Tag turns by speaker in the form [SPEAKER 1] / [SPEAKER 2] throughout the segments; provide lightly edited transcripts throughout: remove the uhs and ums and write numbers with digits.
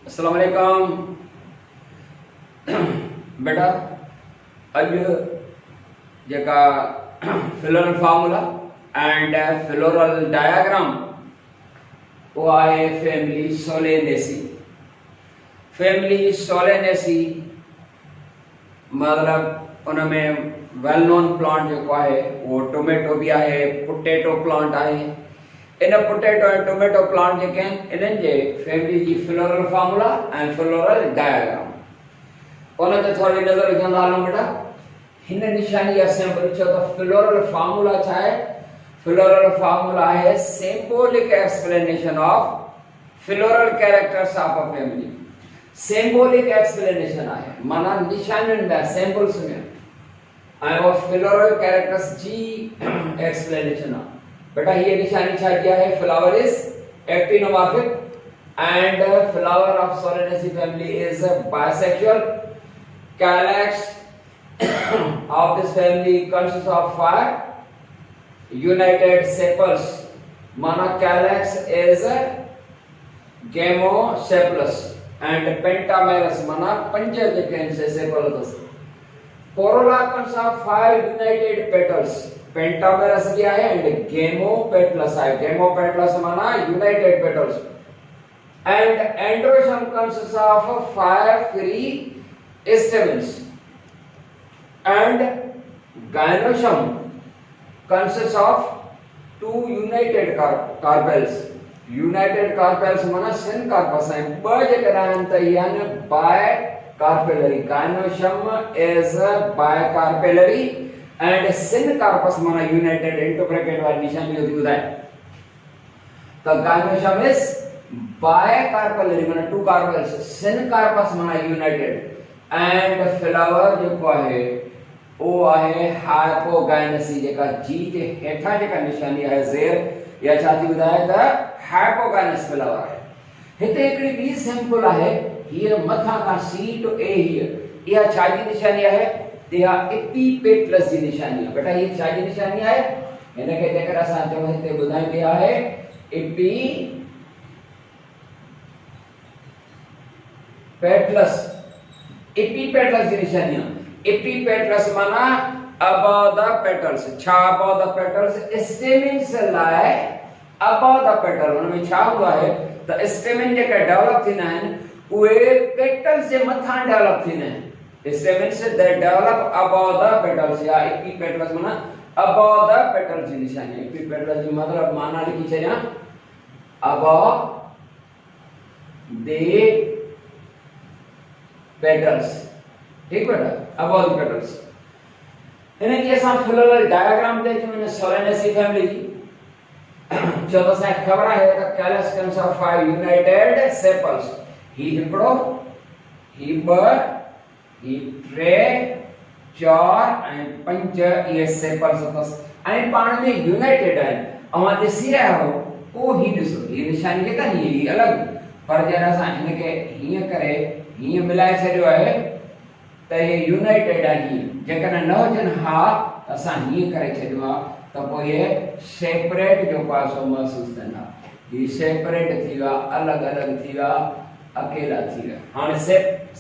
[SPEAKER 1] अस्सलाम वालेकुम बेटा। अॼु जेका फिलोरल फार्मूला एंड फिलोरल डायग्राम वो आहे फैमिली सोलेनेसी। फैमिली सोलेनेसी मतलब उनमें वेल नोन प्लांट जो है वो टोमेटो भी है, पोटेटो प्लांट है। इन पोटेटो एंड टोमेटो प्लांट जेके इन्हनि जे फैमिली जी floral formula and floral diagram उन ते थोड़ी नज़र विझंदा हलूं बेटा। हिन निशानी असेंबल छो तो फिलोरल फार्मूला छा है? फिलोरल फार्मूला है symbolic explanation of floral characters of a family. Symbolic explanation है माना निशानियुनि जा सिंबल्स में ऐं वो फिलोरल कैरेक्टर्स जी एक्सप्लेनेशन आहे। बेटा ये निशानी छा दिया है? Flower is actinomorphic and flower of Solanaceae family is bisexual. Calyx of this family consists of 5 united sepals. Mana calyx is gamosepalous and pentamerous mana पंज जेके से सेपल अथस। corolla consists of 5 united petals. pentamerous भी आहे and gamopetalous आहे। gamopetalous माना united petals and androecium consists of 5 free stamens and gynoecium consists of 2 united carpels. united carpels माना syncarpus है ब जेके रहन त यानी bicarpellary। gynoecium is bicarpellary and syncarpus माना united into bracket वाली निशानी होती बुधाए तो gynoecium is bicarpellary माना 2 carpels, syncarpus माना united and flower जो है वो आहे हाइपोगाइनसी। जेका जी जे हेठा जेका निशानी है ज़ेर या छाती बुधाए त हाइपोगाइनस फ्लावर है। हिते एकड़ी बी सिंपल है ये मथा का सी टू ए हियर या छा जी निशानी है? या एपिपेटलस जी निशानी है। बेटा ये छा जी निशानी है? इनके जेकर असां जो हिते बुधाई दिया है एपिपेटलस जी निशानी है। एपिपेटलस माना above the petals। छा above the petals? stamens lie above the petal। उनमें छा हुआ है त स्टेमेन जेके डेवलप थींदा आहिनि उहे पेटल्स जे मथां डेवलप थींदा आहिनि। स्टेमेन्स दे डेवलप above the petals या एपिपेटलस माना above the petals जी निशानी। एपिपेटलस जी मतलब माना लिखी छॾियां above the petals। ठीक बेटा above the petals। इन्हें की असां फिलोरल डायग्राम दे जो सोलेनेसी फैमिली जी जो तो सा खबर है त calyx consists of 5 united sepals. ही हिकड़ो ही ब ही टे चार ऐं पंज ये सेपल्स अथस ऐं पाण में यूनाइटेड आहिनि। अवां ॾिसी रहिया हो ओ ही ॾिसो ही निशानी जेका ही अलॻि पर जॾहिं असां हिनखे हीअं करे हीअं मिलाए छॾियो आहे त ये यूनाइटेड आहे। जेकॾहिं न हुजनि हा असां हीअं करे छॾियो आहे त पोइ ये सेपरेट जो पासो महसूस कंदा। ही सेपरेट थी विया, अलॻि अलॻि थी विया, अकेला थी विया। हाणे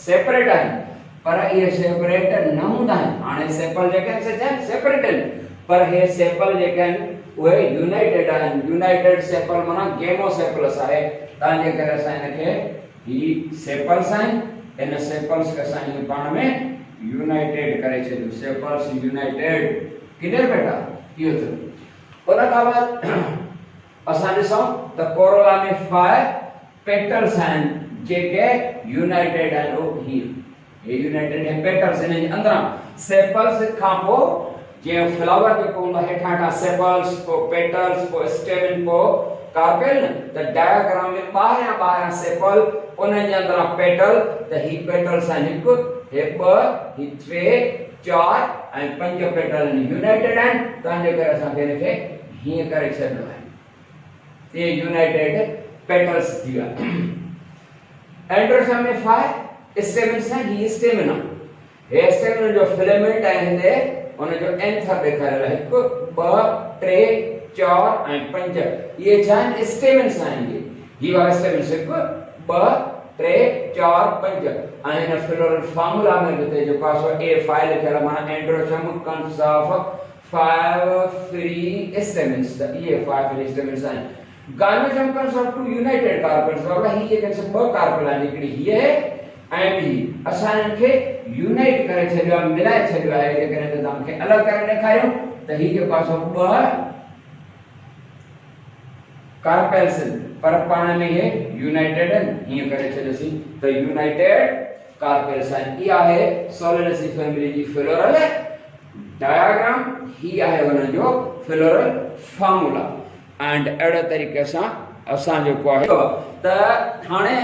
[SPEAKER 1] सेपरेट आहिनि पर ये सेपरेट न हूंदा आहिनि। हाणे सेपल जेके आहिनि से चइनि सेपरेट आहिनि पर हे सेपल जेके आहिनि उहे यूनाइटेड आहिनि। यूनाइटेड सेपल माना गेमोसेपलस आहे। तंहिंजे करे असां हिनखे ही सेपल्स आहिनि इन सेपल्स के असां पाण में यूनाइटेड करे छॾियो। सेपल्स यूनाइटेड क्लियर बेटा इहो थियो। उन खां बाद असां ॾिसूं त कोरोला में 5 पेटल्स आहिनि जेके यूनाइटेड आहिनि। ओ ही यूनाइटेड है पेटल्स इन जे अंदरां सेपल्स खां पोइ जे फ्लावर जेको हूंदो हेठां सेपल्स पोइ पेटल्स पोइ स्टेमेन पोइ कार्पेल त डायग्राम में ॿाहिरां सेपल उन जे अंदरां पेटल त ही पेटल्स आहिनि हिकु हे ॿ ही टे चार ऐं पंज पेटल यूनाइटेड आहिनि। तंहिंजे करे असांखे हिनखे हीअं करे छॾिणो आहे ये यूनाइटेड पेटल्स थी विया। एंड्रोसियम में 5 स्टेमेन्स आहिनि। ही स्टेमेन आहे। हे स्टेमेन जो फिलामेंट आहे हिते उन जो एंथर ॾेखारियल आहे हिकु ॿ टे चार ऐं पंज ये छा आहिनि? स्टेमेन्स आहिनि। ही वारा स्टेमेन्स हिकु ॿ 3 4 5 ऐं फ्लोरल फार्मूला में बि जेको आहे सो ए फाइल लिखियल माना androecium consists of 5 free stamens त ये 5 फ्री स्टेमिन्स आहिनि। Gynoecium consists of 2 united carpels वाला ही ये कंस ॿ कार्पेल आहिनि हिकिड़ी हीअ ऐं ॿी असां हिन खे यूनाइट करे छॾियो आहे मिलाए छॾियो आहे जेकॾहिं त तव्हांखे अलॻि करे ॾेखारियूं त ही जेको आहे सो ॿ कार्पेल्स पर पाण में ये यूनाइटेड हीअं करे छॾियोसीं त यूनाइटेड कार्पेल्स आहिनि। इहा आहे सोलेनेसी फैमिली जी फ्लोरल डायग्राम, ही आहे उन जो फ्लोरल फार्मूला एंड अहिड़े तरीक़े सां असां जेको आहे त हाणे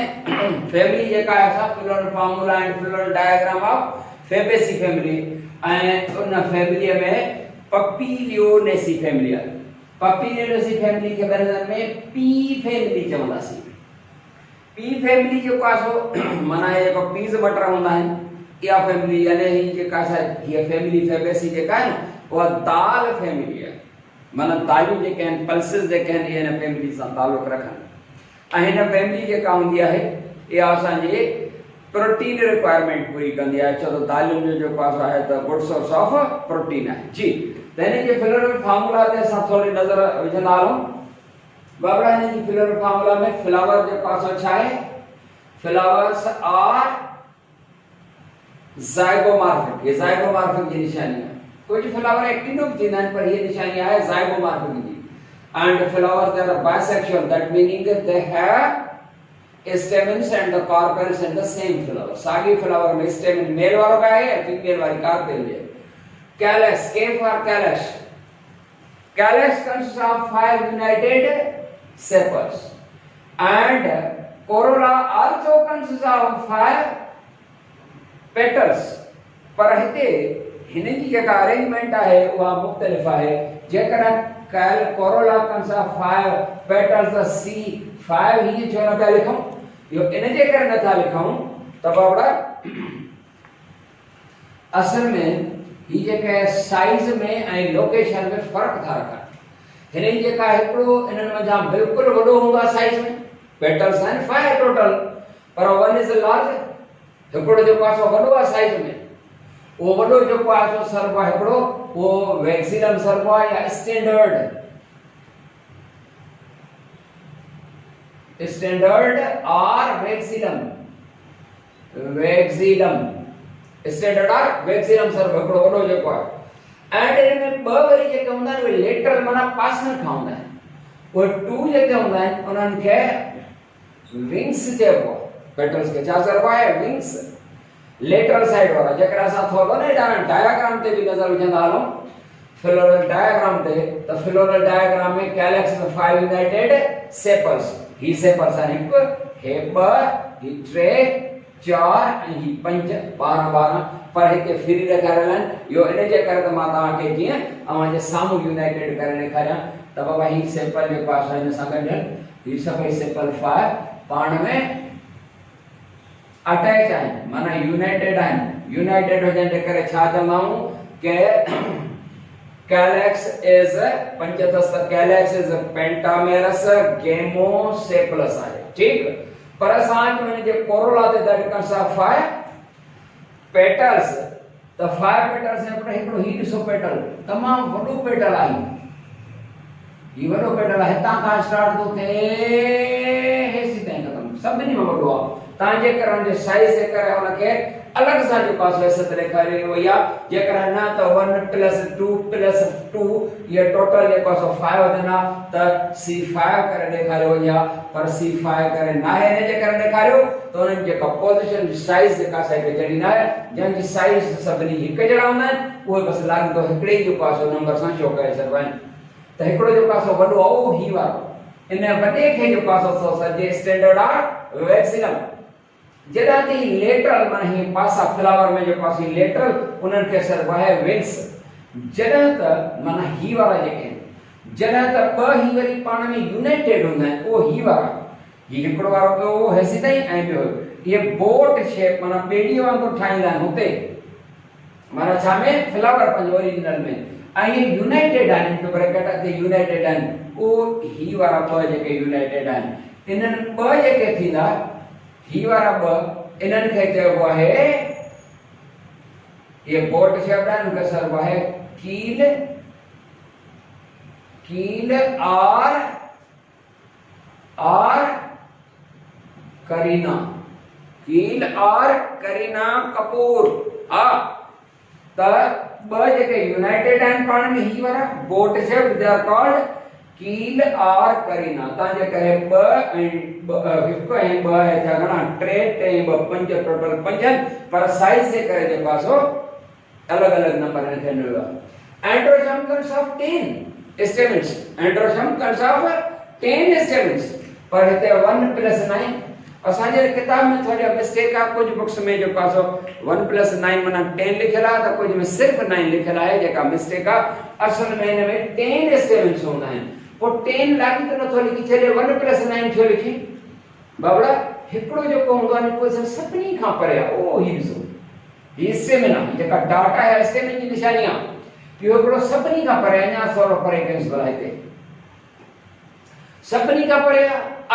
[SPEAKER 1] फैमिली जेका आहे असां floral formula and floral diagram of Fabaceae family ऐं उन फैमिलीअ में पपीलियोनेसी फैमिली आहे। पपीलियोनेसी फैमिली के बारे में पी फैमिली चवंदासीं। पी फैमिली जेको आहे सो माना ये जेको पीस बटर हूंदा आहिनि इहा फैमिली यानी ही जेका हीअ फैमिली फैबेसी जेका आहे न उहा दाल फैमिली आहे माना दालियूं जेके आहिनि पल्सिस जेके आहिनि इहे हिन फैमिली सां तालुक रखनि ऐं हिन फैमिली जेका हूंदी आहे इहा असांजे प्रोटीन रिक्वायरमेंट पूरी कंदी आहे। छो त दालियुनि जो जेको आहे त गुड सोर्स ऑफ प्रोटीन आहे जी। त हिन जे फ्लोरल फार्मूला ते असां थोरी नज़र विझंदा हलूं। बाबरा हिन जी फ्लोरल फार्मूला में फ्लावर जेको आहे सो छा आहे फ्लावर्स आर ज़ाइगोमॉर्फिक। ये ज़ाइगोमॉर्फिक जी निशानी है। कुछ फ्लावर एक्टिनोक थींदा आहिनि पर ये निशानी आहे ज़ाइगोमॉर्फिक जी। And flower they are bisexual that meaning they have stamens and the carpels in the same flower। सागी फ्लावर में स्टेमन मेल वाला का है फीमेल वाली कार्पेल है। Callus K for calyx। Calyx consists of 5 united sepals and corolla also consists of 5 petals। पर हिते हिन जी जेका अरेंजमेंट आहे उहा मुख्तलिफ आहे। जेकॾहिं कोरोला consists of 5 petals त C5 ही छो नथा लिखूं यो इन जे करे नथा लिखूं त बाबड़ा असल में ही जेके साइज में ऐं लोकेशन में फर्क था रखनि। हिन जेका हिकिड़ो इन्हनि में जाम बिल्कुलु वॾो हूंदो आहे साइज में पेटल्स आहिनि 5 टोटल पर वन इज लार्ज हिकिड़ो जेको आहे सो वॾो आहे साइज में उहो वॾो जेको आहे सो सर्व आहे हिकिड़ो उहो वैक्सीलम सर्व आहे या स्टैंडर्ड और वैक्सीलम स्टैंडर्ड और वैक्सीलम सर्व हिकिड़ो वॾो जेको आहे एंड इन में ॿ वरी जेके हूंदा आहिनि उहे लेटरल माना पासनि खां हूंदा आहिनि। उहे 2 जेके हूंदा आहिनि उन्हनि खे विंग्स चइबो आहे। पेटल्स खे छा चइबो आहे विंग्स लेटरल साइड वारा। जेकर असां थोरो ने डायग्राम ते बि नज़र विझंदा हलूं फ्लोरल डायग्राम ते त फ्लोरल डायग्राम में कैलेक्स में 5 यूनाइटेड सेपल्स ही सेपल्स आहिनि हिकु हे 2 ही 3 4 ऐं ही 5 12 पर हिते फ्री ॾेखारियल आहिनि। इहो इन जे करे त मां तव्हांखे जीअं अव्हांजे साम्हूं यूनाइटेड करे ॾेखारियां त बाबा ही सेपल जेको आहे हिन सां गॾु ही सभई सेपल 5 पाण में अटैच आहिनि माना यूनाइटेड आहिनि। यूनाइटेड हुजण जे करे छा चवंदा आहियूं के कैलेक्स इज पंचतस कैलेक्स इज पेंटामेरस गेमोसेपलस आहे ठीक। पर असां हिन जे कोरोला ते दैट कंस ऑफ 5 पेटल्स त 5 पेटल्स में हिकिड़ो ही ॾिसो पेटल तमामु वॾो पेटल आहे। ही वॾो पेटल आहे हितां खां स्टार्ट थो थिए हेसि ताईं ख़तम सभिनी में वॾो आहे। तव्हां जेकर हुन जे साइज जे करे हुनखे अलॻि सां जेको आहे हैसियत ॾेखारी वई आहे। जेकर न त 1 + 2 + 2 इहे टोटल जेको आहे 5 वधंदा त C5 करे ॾेखारियो वई आहे पर C5 करे न आहे हिन जे करे ॾेखारियो त हुननि जेका पोज़ीशन साइज जेका साइड जहिड़ी न आहे जंहिंजी साइज सभिनी हिकु जहिड़ा हूंदा आहिनि उहे बसि लागंदो हिकिड़े ई जेको आहे नंबर सां शो करे छॾिबा आहिनि। त हिकिड़ो जेको आहे वॾो आहे ही वारो इन वॾे खे जेको आहे सॼे स्टैंडर्ड आहे वैक्सीलम। जॾहिं ते लेटरल माना ही पासा फ्लावर में जेको आहे लेटरल उन्हनि खे सर्व आहे विंग्स। जॾहिं त माना ही वारा जेके आहिनि जॾहिं त ॿ ही वरी पाण में यूनाइटेड हूंदा आहिनि उहो ही वारा ही हिकिड़ो वारो ॿियो हेसि ताईं ऐं ॿियो इहे बोट शेप माना पेड़ीअ वांगुरु ठाहींदा आहिनि हुते माना छा में फ्लावर पंहिंजो ओरिजिनल में ऐं इहे यूनाइटेड आहिनि इंटू ब्रैकेट ते यूनाइटेड आहिनि उहो ही वारा ॿ जेके यूनाइटेड आहिनि इन्हनि ॿ जेके थींदा ही वारा ब इन्हनि खे चइबो आहे ये बोट शब्द है उनका सर्व है कील कील और करीना कील और करीना कपूर आ त ब जेके यूनाइटेड एंड पाण में ही वारा बोट शब्द दे आर कॉल्ड कील और करीना ता जे कहे ब एंड हिकु ऐं ब है छा घणा टे टे ब पंज टोटल पंज पर साइज से करे जे पासो अलग अलग नंबर है मिलवा androecium consists of 10 stamens androecium consists of 10 stamens पर हिते 1 + 9 असांजे किताब में थोड़ी मिस्टेक आ कुछ बुक्स में जो पासो 1 + 9 माना 10 लिखियल आ त कुछ में सिर्फ 9 लिखियल आहे जेका मिस्टेक आ असल में इन में 10 स्टेमन्स होंदा आहिनि पो 10 लागी त नथो लिखी छॾे 1 + 9 छो लिखी बाबड़ा हिकड़ो जो हूंदो आहे कोई सभिनी खां परे आहे ओ ही ॾिसो ही स्टेमिना जेका डाटा है स्टेमिना जी निशानियां इहो हिकड़ो सभिनी खां परे अञा थोरो परे कैंसिल आहे हिते सभिनी खां परे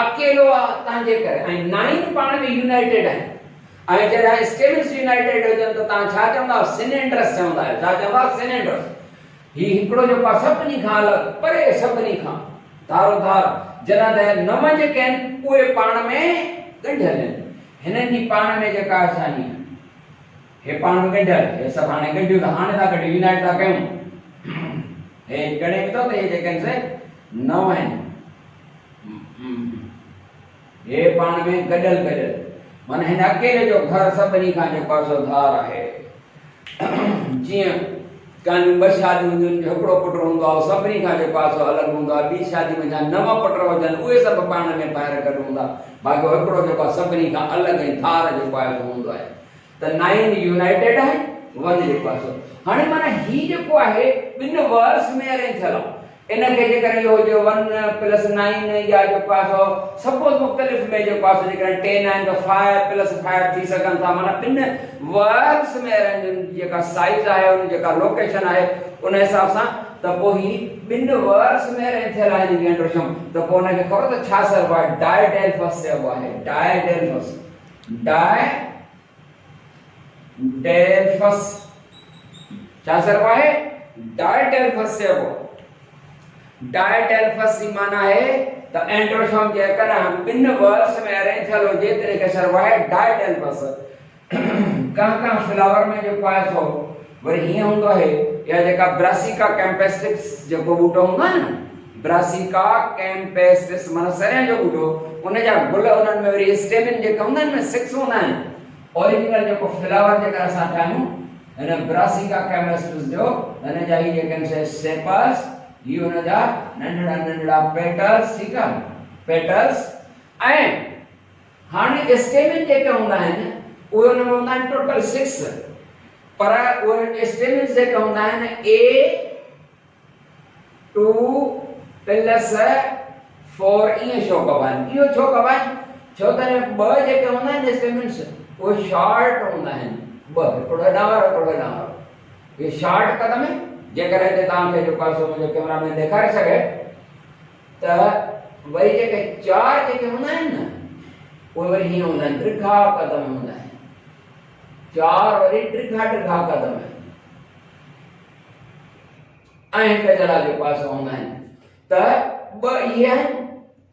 [SPEAKER 1] अकेलो आहे तव्हांजे करे ऐं 9 पाण में यूनाइटेड आहे ऐं जॾहिं स्टेमिन्स यूनाइटेड हुजनि त तव्हां छा चवंदा सिनेंडर्स चवंदा आहियो छा चवंदा सिनेंडर्स ही हिकड़ो जो पा सभिनी खां अलॻि परे सभिनी खां धारो धार जॾहिं नव जेके आहिनि उहे पाण में ॻंढियल आहिनि हिननि जी पाण में जेका असांजी हे पाण में ॻंढियल हे सभु हाणे ॻंढियूं त हाणे था गॾु यूनाइट था कयूं हे गणे थो त हे जेके आहिनि से नव आहिनि हे पाण में गॾियल गॾियल माना हिन अकेले जो घर सभिनी खां जेको आहे धार आहे जीअं कान ॿ शादियूं हूंदियूं हिकिड़ो पुट हूंदो आहे सभिनी खां जेको आहे अलॻि हूंदो आहे ॿी शादी में जा 9 पुट हुजनि उहे सभु पाण में ॿाहिरि गॾु हूंदा बाक़ी हिकिड़ो जेको आहे सभिनी खां अलॻि ऐं धार जेको आहे हूंदो आहे त 9 यूनाइटेड आहे 1 जेको आहे हाणे माना ही जेको आहे ॿिनि वर्ड्स में अरेंज थियल आहे इनके जेकर इहो जो 1 + 9 या जेको आहे सपोज मुख़्तलिफ़ में जेको आहे जेकर 10 आहिनि त 5 + 5 थी सघनि था माना ॿिनि वर्ड्स में अरेंज जेका साइज आहे उन जेका लोकेशन आहे उन हिसाब सां त पोइ ही ॿिनि वर्ड्स में अरेंज थियल आहे इन एंड्रोशम त पोइ उनखे ख़बर त छा सर्व आहे डायडेल्फस चइबो आहे डायडेल्फस डायडेल्फस छा सर्व आहे डायडेल्फस चइबो डायडेल्फस की माना है द एंड्रोशम जेकर ॿिनि वर्ड्स में अरेंज थियल हुजे तंहिंखे सर्व आहे डायडेल्फस का फ्लावर में जेको आहे सो वरी हीअं हूंदो आहे या जेका ब्रासिका कैम्पेस्टिस जेको ॿूटो हूंदो आहे न ब्रासिका कैम्पेस्टिस माना सरिया जो ॿूटो उन जा गुल उन्हनि में वरी स्टेमिन जेके हूंदा आहिनि न 6 हूंदा आहिनि ओरिजिनल जेको फ्लावर जेका असां ठाहियूं हिन ब्रासिका कैम्पेस्टिस जो हिन जा ही जेके सेपल्स ये होना जा नंढड़ा नंढड़ा पेटल्स ठीक है पेटल्स ऐं हाणे स्टेमिन जेके हूंदा आहिनि उहे उन में हूंदा आहिनि टोटल 6 पर उहे स्टेमिन जेके हूंदा आहिनि A2 + 4 इहे छो कबा आहिनि इहो छो कबा आहिनि छो त ॿ जेके हूंदा आहिनि स्टेमिन्स उहे शॉर्ट हूंदा आहिनि ॿ हिकिड़ो हेॾां वारो हिकिड़ो हेॾां वारो इहे शॉर्ट कदम आहिनि जेकर हिते तव्हांखे जो पासो मुंहिंजो कैमरा में ॾेखारे सघे त वरी जेके 4 जेके हूंदा आहिनि न उहे वरी हीअं हूंदा आहिनि ॾिघा कदम हूंदा आहिनि 4 वरी ॾिघा कदम ऐं हिकु जहिड़ा जो पासो हूंदा आहिनि त 2 इहे आहिनि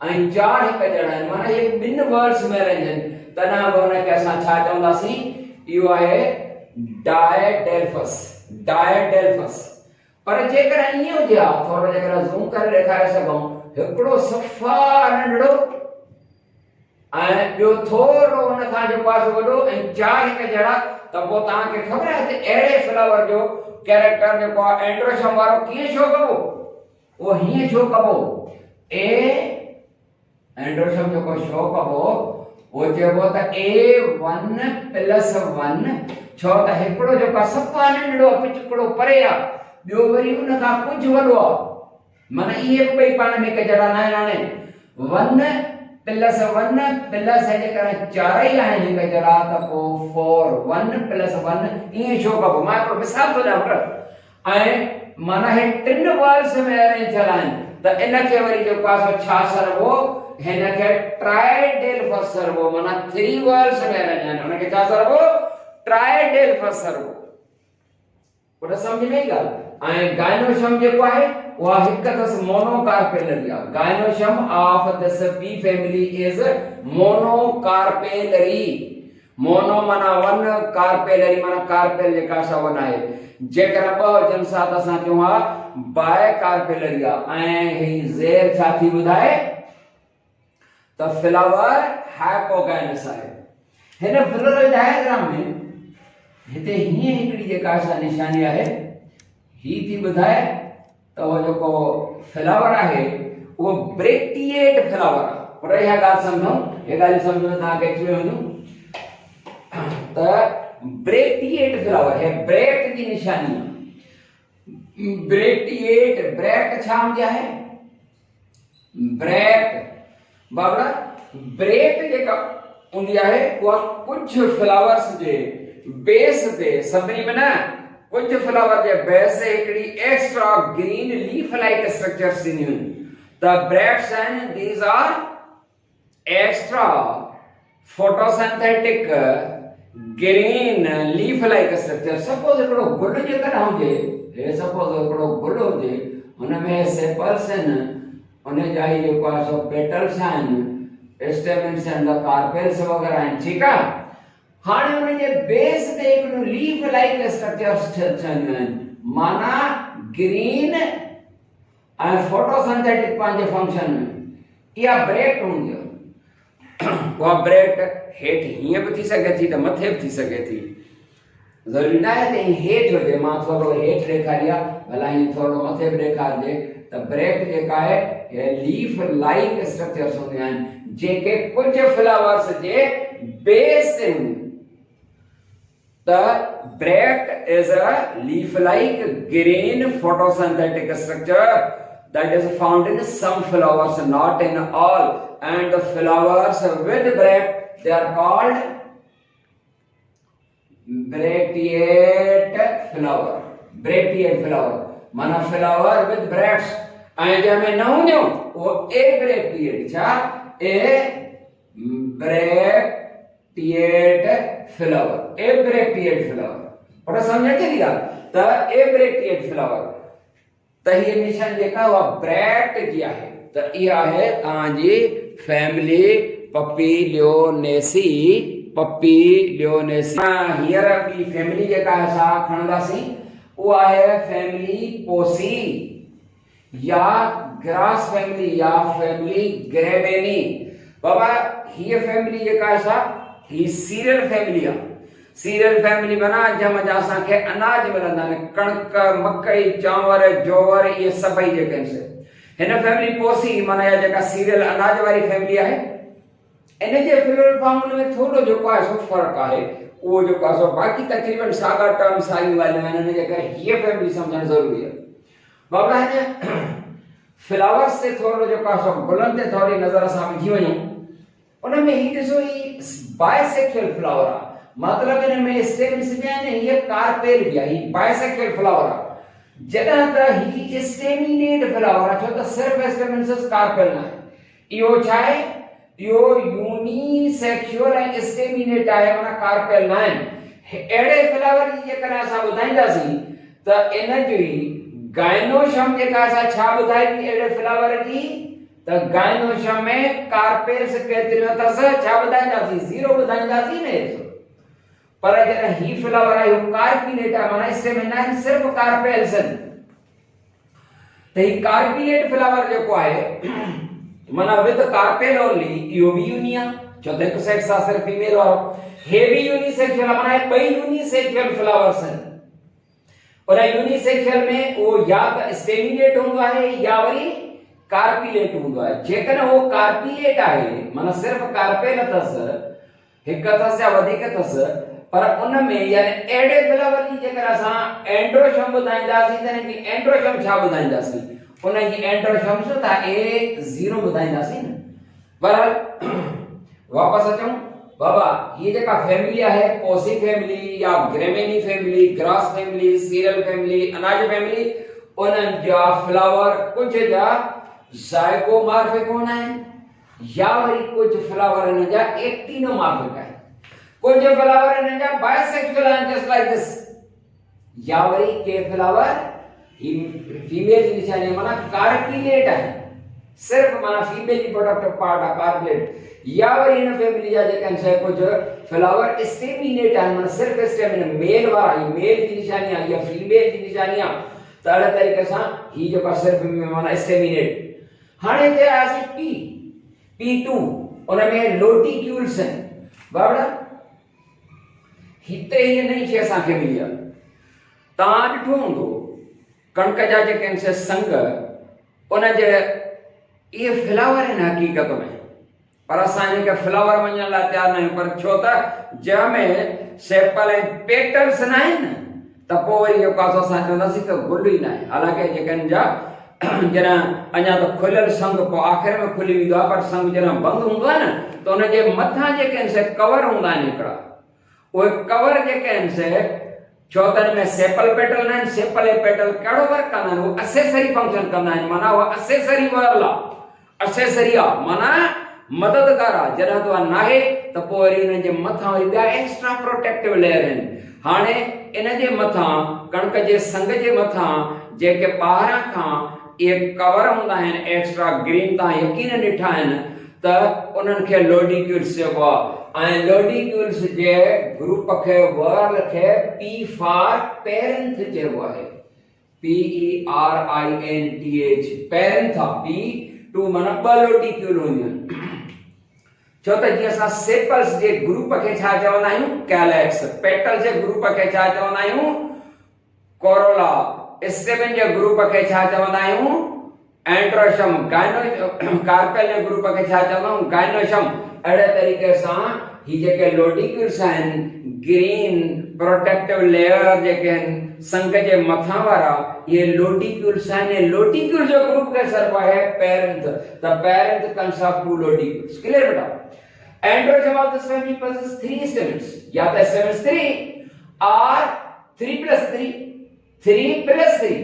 [SPEAKER 1] ऐं 4 हिकु जहिड़ा आहिनि माना इहे ॿिनि वर्ड्स में अरेंज आहिनि तॾहिं बि हुनखे असां छा चवंदासीं इहो आहे डायडेल्फस पर जेकर इएं हुजे हा थोरो जेकर ज़ूम करे ॾेखारे सघूं हिकिड़ो सफ़ा नंढड़ो ऐं ॿियो थोरो हुन खां जेको आहे वॾो ऐं 4 हिकु जहिड़ा त पोइ तव्हांखे ख़बर आहे त अहिड़े फ्लावर जो कैरेक्टर जेको आहे एंड्रोशम वारो कीअं छो कबो उहो हीअं छो कबो एंड्रोशम जेको छो कबो उहो चइबो त A1 + 1 छो त हिकिड़ो जेको आहे सफ़ा नंढड़ो पिचकड़ो परे आहे ॿियो वरी उन खां कुझु वॾो आहे माना इहे ॿई पाण में हिकु जहिड़ा न आहिनि हाणे 1 + 1 प्लस जेकर 4 ई आहिनि हिकु जहिड़ा त पोइ 4 1 + 1 इएं छो कबो मां हिकिड़ो मिसाल थो ॾियां ऐं माना हे 3 वर्ड्स में अरेंज थियल आहिनि त इनखे वरी जेको आहे छा सरबो, हिनखे ट्राइडेल्फस सरबो, माना 3 वर्ड्स में रहनि, उनखे छा सरबो, ट्राइडेल्फस सरबो। पर समझ में ॻाल्हि। ऐं गाइनोशम जेको आहे उहा हिकु अथसि मोनोकार्पेलरी आहे। Gynoecium of this B family is monocarpellary. Mono माना वन, कार्पेलरी माना कार्पेल जेका सा वन आहे। जेकर ॿ हुजनि सां त असां चऊं हा बाय कार्पेलरी आहे। ऐं ही ज़ेर छा थी ॿुधाए त फ्लावर हाइपोगाइनस आहे। हिन फ्लोरल डायग्राम में हिते हीअं हिकिड़ी जेका सा निशानी आहे, ही थी ॿुधाए त उहो जेको फ्लावर आहे उहो ब्रेक्टिएट फ्लावर आहे। पर इहा ॻाल्हि सम्झो, इहा ॻाल्हि सम्झ में तव्हांखे अची वेंदियूं त ब्रेक्टिएट फ्लावर है, ब्रेक्ट की निशानी है। ब्रेक्टिएट, ब्रेक्ट छा हूंदी आहे, ब्रेक्ट बाबा ब्रेक्ट जेका हूंदी आहे उहा कुझु फ्लावर्स जे बेस ते, सभिनी में न कुछ फ्लावर जे बेस से हिकिड़ी extra green leaf like structures थींदियूं आहिनि। द ब्रेक्ट्स आहिनि, these are extra photosynthetic green leaf like structure. Suppose हिकिड़ो गुल जेकर हुजे, हे सपोज हिकिड़ो गुल हुजे, हुनमें सेपल्स आहिनि, उन जा ही जेको आहे सो पेटल्स आहिनि, स्टेमेंस आहिनि, कार्पेल्स वग़ैरह आहिनि, ठीकु आहे। हाणे उन जे बेस ते हिकिड़ो लीफ लाइक स्ट्रक्चर्स ठहंदियूं आहिनि, माना ग्रीन ऐं फोटोसिंथेटिक पंहिंजे फंक्शन में इहा ब्रेक्ट हूंदी आहे। उहा ब्रेक्ट हेठि हीअं बि थी सघे थी त मथे बि थी सघे थी, ज़रूरी न आहे त हेठि हुजे। मां थोरो हेठि ॾेखारी आहे, भला हीअं थोरो मथे बि ॾेखारिजे त ब्रेक्ट जेका आहे हे लीफ लाइक स्ट्रक्चर्स हूंदियूं आहिनि जेके कुझु फ्लावर्स जे बेस ते हूंदियूं। The bract is a leaf-like green photosynthetic structure that is found in some flowers, not in all. And the flowers with bract, they are called bracteate flower. Bracteate flower, माना flower with bracts. And जैमें न होंगे वो एक bracteate, क्या bract flower, एब्रेक्टिएट flower. और समझ के लिया त एब्रेक्टिएट फ्लावर त ये निशान जेका वा ब्रेक्ट किया है त इहा है ताजी फैमिली पपीलियोनेसी। पपीलियोनेसी हियर बी फैमिली जेका है सा खणदासी वो है फैमिली पोसी या ग्रास फैमिली या फैमिली ग्रेबेनी। बाबा ये फैमिली जेका है सा ही सीरियल फैमिली है। सीरियल फैमिली बना जंहिं जा असांखे अनाज मिलंदा आहिनि, कणक, मकई, चांवर, जोवर, इहे सभई जेके आहिनि से हिन फैमिली पोसी माना इहा जेका सीरियल अनाज वारी फैमिली आहे, इन जे फ्लोरल फॉर्मूले में थोरो जेको आहे सो फ़र्क़ु आहे। उहो जेको आहे सो बाक़ी तक़रीबन साॻा टर्म्स साॻियूं ॻाल्हियूं आहिनि, इन जे करे हीअ फैमिली सम्झणु ज़रूरी आहे। बाबा हिन फ्लावर्स ते थोरो जेको आहे सो गुलनि ते थोरी नज़र असां विझी वञूं, उनमें ही ॾिसो ही बाइसेक्सुअल फ्लावर आहे, मतलब इनमें स्टेम्स भी आहिनि, ये कार्पेल भी आहे, बाइसेक्सुअल फ्लावर आहे। जॾहिं त ही स्टेमिनेट फ्लावर आहे, छो त सिर्फ स्टेमिनस कार्पेल न आहे। इहो छा आहे, इहो यूनिसेक्सुअल ऐं स्टेमिनेट आहे, माना कार्पेल न आहिनि। अहिड़े फ्लावर जी जेकर असां ॿुधाईंदासीं त इन जी गाइनोशम जेका असां छा ॿुधाई अहिड़े फ्लावर जी, त गाइनोशम में कार्पेल्स केतिरियूं अथसि छा ॿुधाईंदासीं, 0 ॿुधाईंदासीं न। पर जॾहिं ही फ्लावर आहे इहो कार्पिलेट आहे, माना स्टेमिना आहिनि, सिर्फ कार्पेल्स आहिनि। त ही कार्पिलेट फ्लावर जेको आहे माना विद कार्पेल ओनली, इहो बि यूनी आहे, छो त हिकु सेक्स आहे सिर्फ फीमेल वारो। हे बि यूनिसेक्सुअल आहे, माना ॿई यूनिसेक्सुअल फ्लावर्स आहिनि। पर यूनिसेक्सुअल में उहो या त स्टेमिनेट हूंदो आहे या वरी कार्पिलेट हूंदो आहे। जेकॾहिं उहो कार्पिलेट आहे माना सिर्फ कार्पेल अथसि, हिकु अथसि या वधीक अथसि, पर उन में यानी अहिड़े फ्लावर जी जेकर असां एंड्रोशम ॿुधाईंदासीं त हिन जी एंड्रोशम छा ॿुधाईंदासीं, उन जी एंड्रोशम छो त A0 ॿुधाईंदासीं न। बहरहाल वापसि अचूं, बाबा ये जेका फैमिली आहे पोसी फैमिली या Gramineae family, grass family, cereal family, अनाज फैमिली, उन्हनि जा फ्लावर कुझु जा ज़ाइगोमॉर्फिक होना है या वरी कुछ फ्लावर इन जा एक्टिनोमॉर्फिक है, कुछ फ्लावर इन जा बाइसेक्सुअल है जस्ट लाइक दिस, या वरी के फ्लावर फीमेल जी निशानी माना कार्पिलेट है, सिर्फ माना फीमेल जी प्रोडक्टिव पार्ट है कार्पिलेट, या वरी इन फैमिली जा जेकन से कुछ फ्लावर स्टेमिनेट है माना सिर्फ स्टेमिनेट मेल वाला मेल जी निशानी है या फीमेल जी निशानी है त अड़े तरीके से ही जो का सिर्फ माना स्टेमिनेट हाने ते आसी P2 उनमें लोटिक्यूल्स हैं बराबर हिते ही नहीं छे असा के मिलिया ता ॾिठो हूंदो कणक जा जेके से संग उन जे ये फ्लावर है हकीकत में पर असा के फ्लावर मञण ला तैयार नहीं पर छो त जंहिंमें सेपल ऐं पेटल्स न आहिनि त पोइ वरी जेको आहे असां चवंदासीं त गुल ई न आहे, हालांकि जेकनि जा जॾहिं अञा त खुलियल संग पोइ आख़िर में खुली वेंदो आहे पर संग जॾहिं बंदि हूंदो आहे न त उनजे मथां जेके आहिनि से कवर हूंदा आहिनि हिकिड़ा, उहे कवर जेके आहिनि से छो त हिन में सेपल पेटल न आहिनि, सेपल ऐं पेटल कहिड़ो वर्क कंदा आहिनि, उहे असेसरी फंक्शन कंदा आहिनि, माना उहा असेसरी वर्ल आहे, असेसरी आहे माना मददगार आहे, जॾहिं तो नाहे त पोइ वरी उन जे मथां वरी ॿिया एक्स्ट्रा प्रोटेक्टिव लेयर आहिनि। हाणे इन जे मथां कणक जे संग जे मथां जेके ॿाहिरां खां इहे कवर हूंदा आहिनि एक्स्ट्रा ग्रीन तव्हां यकीन ॾिठा आहिनि त उन्हनि खे लोडिक्यूल्स चइबो आहे ऐं लोडिक्यूल्स जे ग्रुप खे वर्ल खे P फॉर पेरेंथ चइबो आहे, PERINTH पेरेंथ आहे, P2 माना ॿ लोडिक्यूल हूंदियूं आहिनि छो त जीअं असां सेपल्स जे ग्रुप खे छा चवंदा आहियूं कैलेक्स, पेटल जे ग्रुप खे छा चवंदा आहियूं कोरोला, स्टेमेन जे ग्रुप खे छा चवंदा आहियूं एंड्रोशम, कार्पेल जे ग्रुप खे छा चवंदा आहियूं गाइनोशम। अहिड़े तरीक़े सां ही जेके लोडिक्यूल्स आहिनि ग्रीन प्रोटेक्टिव लेयर जेके आहिनि संग जे मथां वारा ये लोडिक्यूल्स आहिनि, लोडिक्यूल जो ग्रुप के सर्व है perianth, the perianth consist of two lodicules. Clear बेटा? Androecium of this family possesses 3 stamens, या तो stamens 3 or 3 plus 3, 3 plus 3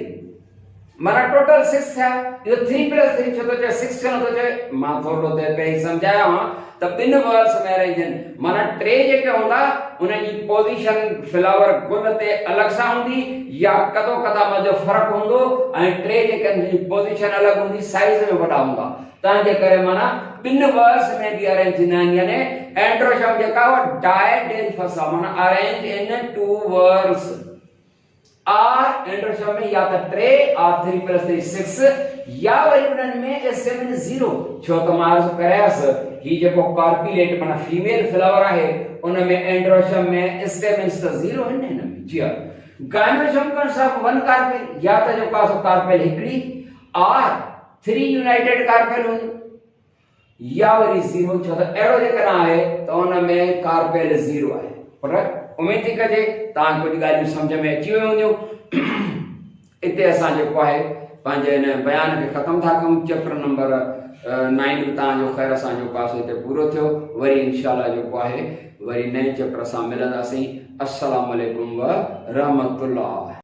[SPEAKER 1] माना टोटल 6 था, यो 3 plus 3 छो तो 6 छो तो मां थोड़ो देर पहले समझाया हां त बिन वर्ड्स में रहजन माना ट्रे जेके होंदा उन जी पोजीशन फ्लावर गुल ते अलग सा हुंदी या कदो कदा में जो फर्क हुंदो ऐं ट्रे जेके जी पोजीशन अलग हुंदी साइज में वडा हुंदा ता जे करे माना बिन वर्ड्स में भी अरेंज थींदा यानी एंड्रोशम जेका डायडेल्फस माना arrange in 2 whorls or androecium में या त ट्रे और 3 plus 3 6 या वरी उनन में 7 0 छो त मां अर्ज करयास ही जेको कार्पिलेट माना फीमेल फ्लावर आहे उन में एंड्रोशम में स्टेमेंस त 0 है न जी हां। गाइनोशम का सब 1 कार्पेल या त जो पास कार्पेल हिकड़ी और 3 यूनाइटेड कार्पेल हो या वरी 0 छो त एड़ो जे कना आहे त उन में कार्पेल 0 आहे। पर उम्मीद थी कजे तां कुछ गालियूं समझ में अची वेंदियूं। इते असां जेको आहे पंहिंजे इन बयान खे ख़त्म था कयूं। चैप्टर नंबर 9 तव्हांजो ख़ैर असांजो पास हिते पूरो थियो। वरी इंशाअल्लाह जेको आहे वरी नए चैप्टर सां मिलंदासीं। अस्सलाम वालेकुम व रहमतुल्लाह।